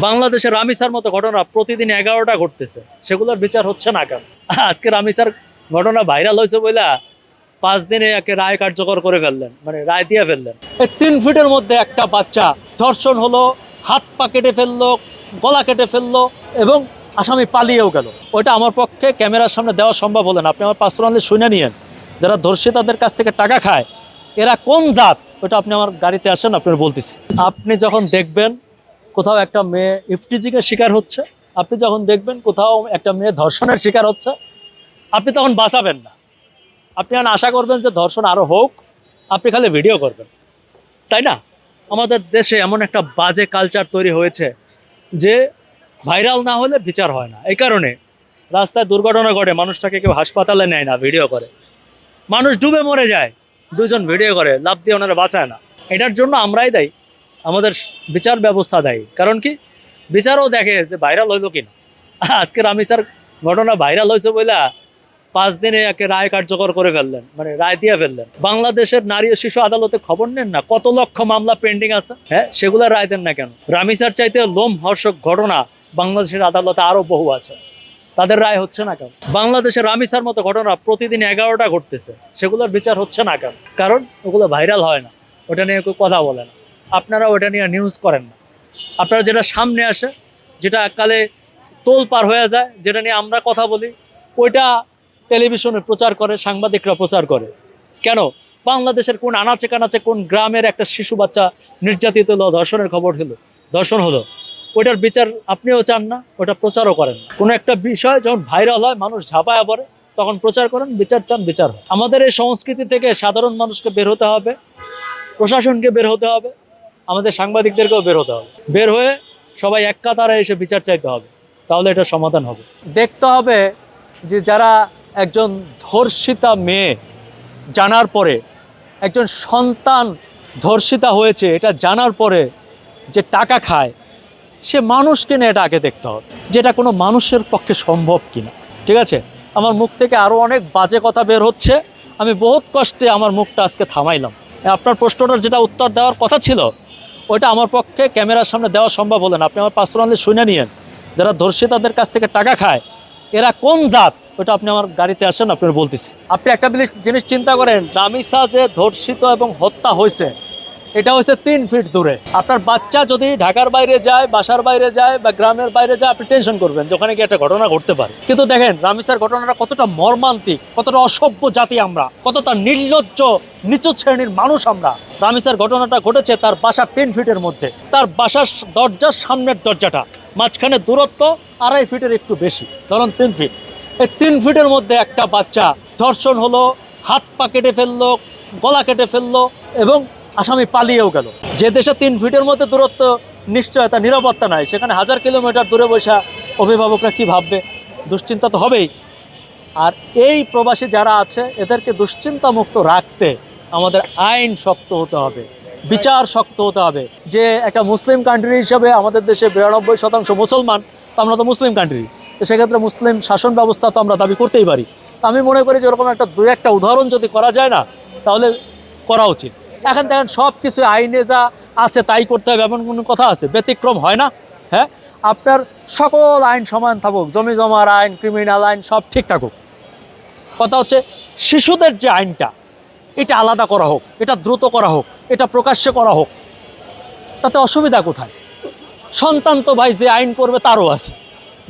বাংলাদেশের রামিসার মতো ঘটনা প্রতিদিন 11টা ঘটতেছে, সেগুলোর বিচার হচ্ছে না কেন? আজকে রামিসার ঘটনা ভাইরাল হয়েছে বইলা 5 দিনে একে রায় কার্যকর করে ফেললেন, মানে রায় দিয়ে ফেললেন। এই 3 ফিটের মধ্যে একটা বাচ্চা ধর্ষণ হলো, হাত পা কেটে ফেললো, গলা কেটে ফেললো এবং আসামি পালিয়েও গেল। ওইটা আমার পক্ষে ক্যামেরার সামনে দেওয়া সম্ভব হলো না। আপনি আমার পার্সোনালি শুনে নিয়েন, যারা ধর্ষিতাদের কাছ থেকে টাকা খায় এরা কোন জাত, ওটা আপনি আমার গাড়িতে আসেন, আপনার বলতেছি। আপনি যখন দেখবেন কোথাও একটা মেয়ে ইফটিজিংয়ের শিকার হচ্ছে, আপনি যখন দেখবেন কোথাও একটা মেয়ে ধর্ষণের শিকার হচ্ছে, আপনি তখন বাঁচাবেন না। আপনি আশা করবেন যে ধর্ষণ আরও হোক, আপনি খালি ভিডিও করবেন, তাই না? আমাদের দেশে এমন একটা বাজে কালচার তৈরি হয়েছে যে ভাইরাল না হলে বিচার হয় না। এই কারণে রাস্তায় দুর্ঘটনা ঘটে, মানুষটাকে কেউ হাসপাতালে নেয় না, ভিডিও করে। মানুষ ডুবে মরে যায়, দুজন ভিডিও করে, লাভ দিয়ে ওনারা বাঁচায় না। এটার জন্য আমরাই দায়ী, আমাদের বিচার ব্যবস্থা দায়ী। কারণ কি, বিচারও দেখে যে ভাইরাল হইলো কিনা। আজকে রামিসার ঘটনা ভাইরাল হয়েছে বইলা 5 দিনে একে রায় কার্যকর করে ফেললেন, মানে রায় দিয়ে ফেললেন। বাংলাদেশের নারী ও শিশু আদালতে খবর নেন না কত লক্ষ মামলা পেন্ডিং আছে, হ্যাঁ, সেগুলো রায় দেন না কেন? রামিসার চাইতে লোমহর্ষক ঘটনা বাংলাদেশের আদালতে আরো বহু আছে, তাদের রায় হচ্ছে না কেন? বাংলাদেশের রামিসার মতো ঘটনা প্রতিদিন 11টা ঘটতেছে, সেগুলোর বিচার হচ্ছে না কেন? কারণ ওগুলো ভাইরাল হয় না, ওটা নিয়ে কেউ কথা বলে না, আপনারা ওটা নিয়ে নিউজ করেন না। আপনারা যেটা সামনে আসে, যেটা কালে তোল পার হয়ে যায়, যেটা নিয়ে আমরা কথা বলি, ওইটা টেলিভিশনে প্রচার করে, সাংবাদিকরা প্রচার করে। কেন? বাংলাদেশের কোন আনাচে কানাচে কোন গ্রামের একটা শিশু বাচ্চা নির্যাতিত হলো, ধর্ষণের খবর হলো, ধর্ষণ হলো, ওইটার বিচার আপনিও চান না, ওটা প্রচারও করেন না। কোনো একটা বিষয় যখন ভাইরাল হয়, মানুষ ঝাঁপায়া পড়ে, তখন প্রচার করেন, বিচার চান, বিচার হয়। আমাদের এই সংস্কৃতি থেকে সাধারণ মানুষকে বের হতে হবে, প্রশাসনকে বের হতে হবে, আমাদের সাংবাদিকদেরকেও বের হতে হবে। বের হয়ে সবাই এক কাতারে এসে বিচার চাইতে হবে, তাহলে এটা সমাধান হবে। দেখতে হবে যে যারা একজন ধর্ষিতা মেয়ে জানার পরে, একজন সন্তান ধর্ষিতা হয়েছে এটা জানার পরে যে টাকা খায়, সে মানুষ কিনা, এটা আগে দেখতে হবে যেটা কোনো মানুষের পক্ষে সম্ভব কিনা। ঠিক আছে, আমার মুখ থেকে আরও অনেক বাজে কথা বের হচ্ছে, আমি বহুত কষ্টে আমার মুখটা আজকে থামাইলাম। আপনার প্রশ্নটার যেটা উত্তর দেওয়ার কথা ছিল, ওইটা আমার পক্ষে ক্যামেরার সামনে দেওয়া সম্ভব হলো না। আপনি আমার পার্সোনালি শুনে নিয়েন, যারা ধর্ষিতাদের কাছ থেকে টাকা খায় এরা কোন জাত, ওটা আপনি আমার গাড়িতে আসেন, আপনার বলতেছি। আপনি একটা জিনিস চিন্তা করেন, রামিসা যে ধর্ষিত এবং হত্যা হয়েছে, এটা হচ্ছে 3 ফিট দূরে। আপনার বাচ্চা যদি ঢাকার বাইরে যায়, বাসার বাইরে যায় বা গ্রামের বাইরে যায়, আপনি টেনশন করবেন যে ওখানে কি একটা ঘটনা ঘটতে পারে। কিন্তু দেখেন রামিসার ঘটনাটা কতটা মর্মান্তিক, কতটা অসভ্য জাতি আমরা, কতটা নির্লজ্জ নিচু শ্রেণীর মানুষ আমরা। রামিসার ঘটনাটা ঘটেছে তার বাসার 3 ফিটের মধ্যে, তার বাসার দরজার সামনের দরজাটা, মাঝখানে দূরত্ব 2.5 ফিটের একটু বেশি, ধরুন 3 ফিট। এই 3 ফিটের মধ্যে একটা বাচ্চা ধর্ষণ হলো, হাত পা কেটে ফেললো, গলা কেটে ফেললো এবং আসামি পালিয়েও গেল। যে দেশে 3 ফিটের মধ্যে দূরত্ব, নিশ্চয়তা, নিরাপত্তা নাই, সেখানে 1000 কিলোমিটার দূরে বসা অভিভাবকরা কি ভাববে? দুশ্চিন্তা তো হবেই। আর এই প্রবাসী যারা আছে এদেরকে দুশ্চিন্তা মুক্ত রাখতে আমাদের আইন শক্ত হতে হবে, বিচার শক্ত হতে হবে। যে একটা মুসলিম কান্ট্রি হিসাবে আমাদের দেশে 92% মুসলমান, তো আমরা তো মুসলিম কান্ট্রি, তো সেক্ষেত্রে মুসলিম শাসন ব্যবস্থা তো আমরা দাবি করতেই পারি। তো আমি মনে করি যে এরকম একটা 2-1টা উদাহরণ যদি করা যায় না, তাহলে করা উচিত। এখন দেখেন সব কিছু আইনে যা আছে তাই করতে হবে এমন কোনো কথা আছে? ব্যতিক্রম হয় না। হ্যাঁ, আপনার সকল আইন সমান থাকুক, জমি জমার আইন, ক্রিমিনাল আইন সব ঠিক থাকুক। কথা হচ্ছে শিশুদের যে আইনটা, এটা আলাদা করা হোক, এটা দ্রুত করা হোক, এটা প্রকাশ্যে করা হোক, তাতে অসুবিধা কোথায়? সন্তান তো ভাই যে আইন করবে তারও আছে,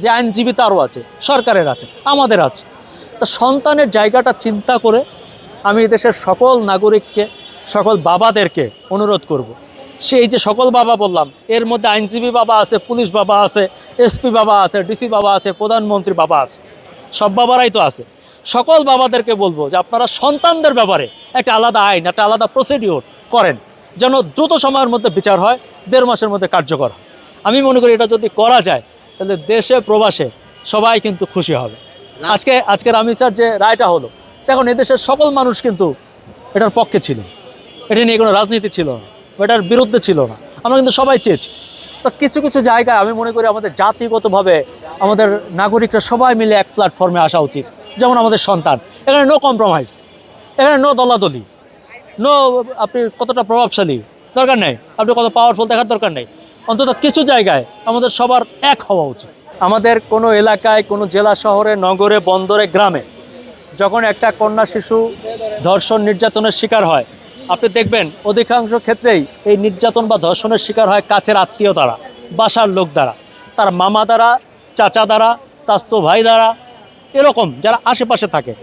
যে আইনজীবী তারও আছে, সরকারের আছে, আমাদের আছে। তা সন্তানের জায়গাটা চিন্তা করে আমি দেশের সকল নাগরিককে, সকল বাবাদেরকে অনুরোধ করব, সেই যে সকল বাবা বললাম, এর মধ্যে আইনজীবী বাবা আছে, পুলিশ বাবা আছে, এসপি বাবা আছে, ডিসি বাবা আছে, প্রধানমন্ত্রী বাবা আছে, সব বাবারাই তো আছে। সকল বাবাদেরকে বলবো যে আপনারা সন্তানদের ব্যাপারে একটা আলাদা আইন, একটা আলাদা প্রসিডিওর করেন, যেন দ্রুত সময়ের মধ্যে বিচার হয়, 1.5 মাসের মধ্যে কার্যকর হয়। আমি মনে করি এটা যদি করা যায় তাহলে দেশে প্রবাসে সবাই কিন্তু খুশি হবে। আজকে রামিসার যে রায়টা হলো, তখন এদেশের সকল মানুষ কিন্তু এটার পক্ষে ছিল, এটা নিয়ে কোনো রাজনীতি ছিল না, এটার বিরুদ্ধে ছিল না, আমরা কিন্তু সবাই চেয়েছি। তো কিছু কিছু জায়গায় আমি মনে করি আমাদের জাতিগতভাবে আমাদের নাগরিকরা সবাই মিলে এক প্ল্যাটফর্মে আসা উচিত। যেমন আমাদের সন্তান, এখানে নো কম্প্রোমাইজ, এখানে নো দলাদলি, নো আপনি কতটা প্রভাবশালী দরকার নেই, আপনি কত পাওয়ারফুল দেখার দরকার নেই। অন্তত কিছু জায়গায় আমাদের সবার এক হওয়া উচিত। আমাদের কোনো এলাকায়, কোনো জেলা শহরে, নগরে, বন্দরে, গ্রামে যখন একটা কন্যা শিশু ধর্ষণ নির্যাতনের শিকার হয়, আপনি দেখবেন অধিকাংশ ক্ষেত্রেই এই নির্যাতন বা ধর্ষণের শিকার হয় কাছের আত্মীয় দ্বারা, বাসার লোক দ্বারা, তার মামা দ্বারা, চাচা দ্বারা, চাচতো ভাই দ্বারা, এরকম যারা আশেপাশে থাকে,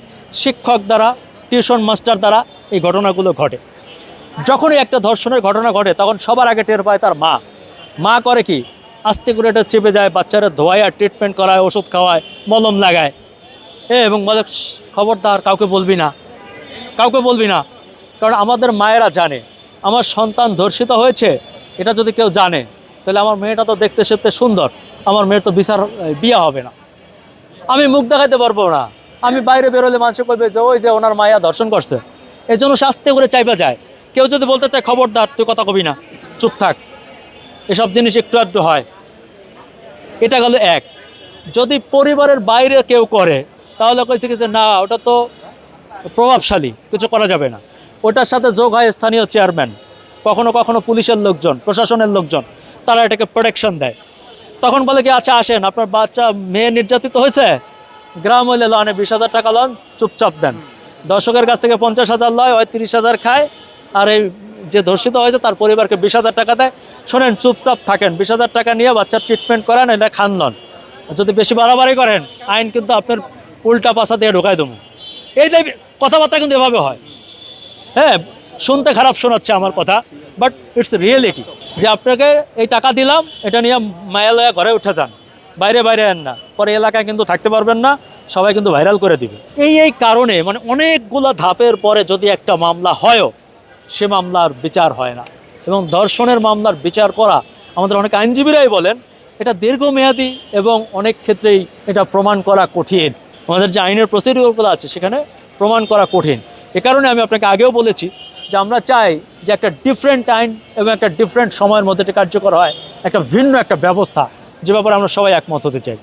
শিক্ষক দ্বারা, টিউশন মাস্টার দ্বারা এই ঘটনাগুলো ঘটে। যখনই একটা ধর্ষণের ঘটনা ঘটে তখন সবার আগে টের পায় তার মা। মা করে কি, আস্তে করে এটা চেপে যায়, বাচ্চারা ধোয়ায় আর ট্রিটমেন্ট করায়, ওষুধ খাওয়ায়, মলম লাগায়, এবং বলে খবরদার কাউকে বলবি না, কাউকে বলবি না। কারণ আমাদের মায়েরা জানে আমার সন্তান ধর্ষিত হয়েছে, এটা যদি কেউ জানে তাহলে আমার মেয়েটা তো দেখতে সেতে সুন্দর, আমার মেয়ের তো বিয়ে হবে না, আমি মুখ দেখাইতে পারবো না, আমি বাইরে বেরোলে মানুষ করবে যে ওই যে ওনার মায়া ধর্ষণ করছে। এই জন্য আস্তে করে চাইবা যায়। কেউ যদি বলতে চায় খবরদার তুই কথা কবি না, চুপ থাক, এসব জিনিস একটু আধটু হয়। এটা গেল এক। যদি পরিবারের বাইরে কেউ করে তাহলে কইছে কি যে না, ওটা তো প্রভাবশালী, কিছু করা যাবে না। ওটার সাথে যোগ হয় স্থানীয় চেয়ারম্যান, কখনো কখনো পুলিশের লোকজন, প্রশাসনের লোকজন, তারা এটাকে প্রোটেকশন দেয়। তখন বলে কি আচ্ছা আসেন, আপনার বাচ্চা মেয়ে নির্যাতিত হয়েছে, গ্রাম হইলে লনে 20,000 টাকা লন, চুপচাপ দেন। দর্শকের কাছ থেকে 50,000 লয়, ওই 30,000 খায়, আর এই যে ধর্ষিত হয়েছে তার পরিবারকে 20,000 টাকা দেয়। শোনেন চুপচাপ থাকেন, 20,000 টাকা নিয়ে বাচ্চার ট্রিটমেন্ট করেন, এটা খান লন। যদি বেশি বাড়াবাড়ি করেন আইন কিন্তু আপনার উল্টা পাশা দিয়ে ঢোকায় দেবো। এই টাইপ কথাবার্তা কিন্তু এভাবে হয়। হ্যাঁ, শুনতে খারাপ শোনাচ্ছে আমার কথা, বাট ইটস রিয়েলিটি। যে আপনাকে এই টাকা দিলাম, এটা নিয়ে মায়ালয়া ঘরে উঠে যান, বাইরে বাইরে আন না, পরে এলাকায় কিন্তু থাকতে পারবেন না, সবাই কিন্তু ভাইরাল করে দিবে। এই কারণে মানে অনেকগুলো ধাপের পরে যদি একটা মামলা হয়ও, সে মামলার বিচার হয় না। এবং ধর্ষণের মামলার বিচার করা, আমাদের অনেক আইনজীবীরাই বলেন এটা দীর্ঘমেয়াদী এবং অনেক ক্ষেত্রেই এটা প্রমাণ করা কঠিন। আমাদের যে আইনের প্রসিডিওরগুলো আছে সেখানে প্রমাণ করা কঠিন। এ কারণে আমি আপনাকে আগেও বলেছি যে আমরা চাই যে একটা ডিফারেন্ট আইন এবং একটা ডিফারেন্ট সময়ের মধ্যে এটা কার্যকর হয়, একটা ভিন্ন একটা ব্যবস্থা, যে ব্যাপারে আমরা সবাই একমত হতে চাই।